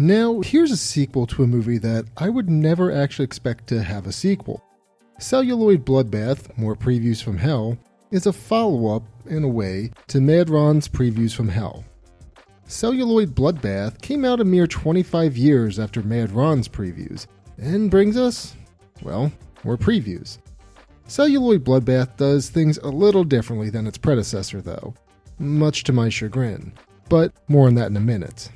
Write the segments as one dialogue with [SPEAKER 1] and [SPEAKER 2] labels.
[SPEAKER 1] Now, here's a sequel to a movie that I would never actually expect to have a sequel. Celluloid Bloodbath, More Prevues from Hell, is a follow-up, in a way, to Mad Ron's Prevues from Hell. Celluloid Bloodbath came out a mere 25 years after Mad Ron's Prevues, and brings us, well, more Prevues. Celluloid Bloodbath does things a little differently than its predecessor, though, much to my chagrin, but more on that in a minute.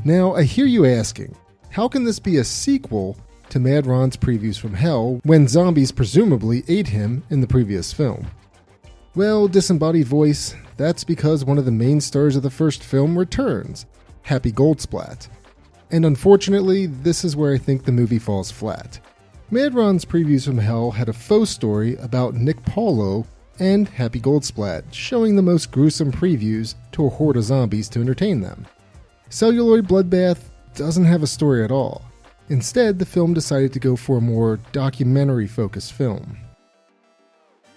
[SPEAKER 1] Now, I hear you asking, how can this be a sequel to Mad Ron's Prevues from Hell when zombies presumably ate him in the previous film? Well, disembodied voice, that's because one of the main stars of the first film returns, Happy Goldsplat. And unfortunately, this is where I think the movie falls flat. Mad Ron's Prevues from Hell had a faux story about Nick Paulo and Happy Goldsplat showing the most gruesome previews to a horde of zombies to entertain them. Celluloid Bloodbath doesn't have a story at all. Instead, the film decided to go for a more documentary-focused film.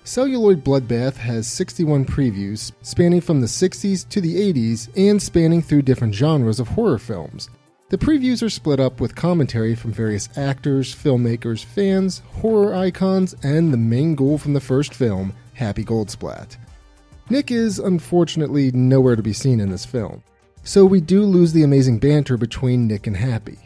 [SPEAKER 1] Celluloid Bloodbath has 61 previews, spanning from the 60s to the 80s and spanning through different genres of horror films. The previews are split up with commentary from various actors, filmmakers, fans, horror icons, and the main ghoul from the first film, Happy Goldsplat. Nick is unfortunately nowhere to be seen in this film, so we do lose the amazing banter between Nick and Happy.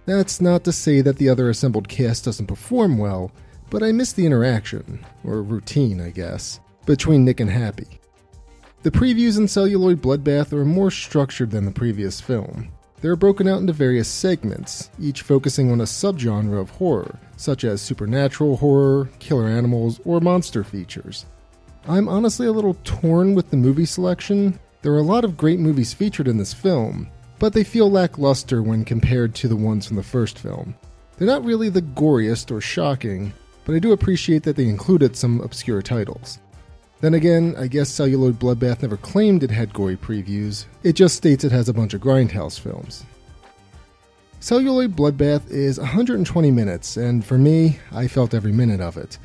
[SPEAKER 1] That's not to say that the other assembled cast doesn't perform well, but I miss the interaction, or routine I guess, between Nick and Happy. The previews in Celluloid Bloodbath are more structured than the previous film. They're broken out into various segments, each focusing on a subgenre of horror, such as supernatural horror, killer animals, or monster features. I'm honestly a little torn with the movie selection. There are a lot of great movies featured in this film, but they feel lackluster when compared to the ones from the first film. They're not really the goriest or shocking, but I do appreciate that they included some obscure titles. Then again, I guess Celluloid Bloodbath never claimed it had gory previews, it just states it has a bunch of grindhouse films. Celluloid Bloodbath is 120 minutes, and for me, I felt every minute of it.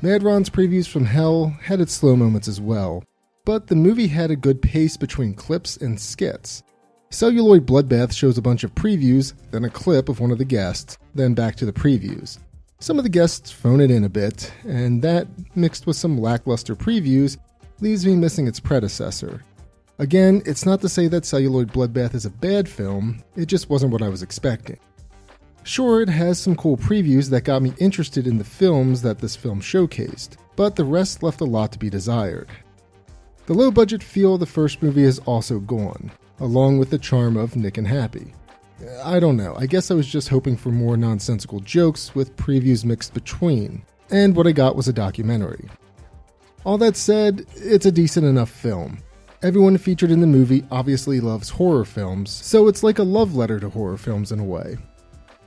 [SPEAKER 1] Mad Ron's Prevues from Hell had its slow moments as well, but the movie had a good pace between clips and skits. Celluloid Bloodbath shows a bunch of previews, then a clip of one of the guests, then back to the previews. Some of the guests phone it in a bit, and that, mixed with some lackluster previews, leaves me missing its predecessor. Again, it's not to say that Celluloid Bloodbath is a bad film, it just wasn't what I was expecting. Sure, it has some cool previews that got me interested in the films that this film showcased, but the rest left a lot to be desired. The low-budget feel of the first movie is also gone, along with the charm of Nick and Happy. I don't know, I guess I was just hoping for more nonsensical jokes with previews mixed between, and what I got was a documentary. All that said, it's a decent enough film. Everyone featured in the movie obviously loves horror films, so it's like a love letter to horror films in a way.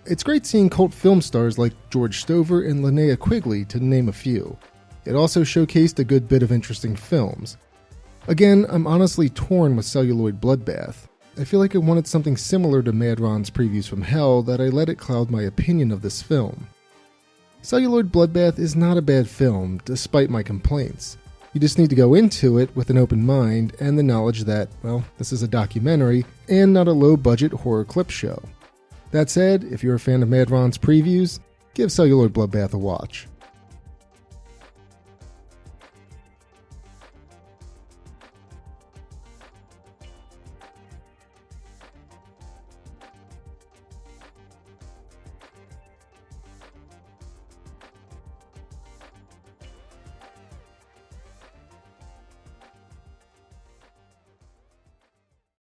[SPEAKER 1] It's great seeing cult film stars like George Stover and Linnea Quigley, to name a few. It also showcased a good bit of interesting films. Again, I'm honestly torn with Celluloid Bloodbath. I feel like I wanted something similar to Mad Ron's Prevues from Hell that I let it cloud my opinion of this film. Celluloid Bloodbath is not a bad film, despite my complaints. You just need to go into it with an open mind and the knowledge that, well, this is a documentary and not a low-budget horror clip show. That said, if you're a fan of Mad Ron's Prevues, give Celluloid Bloodbath a watch.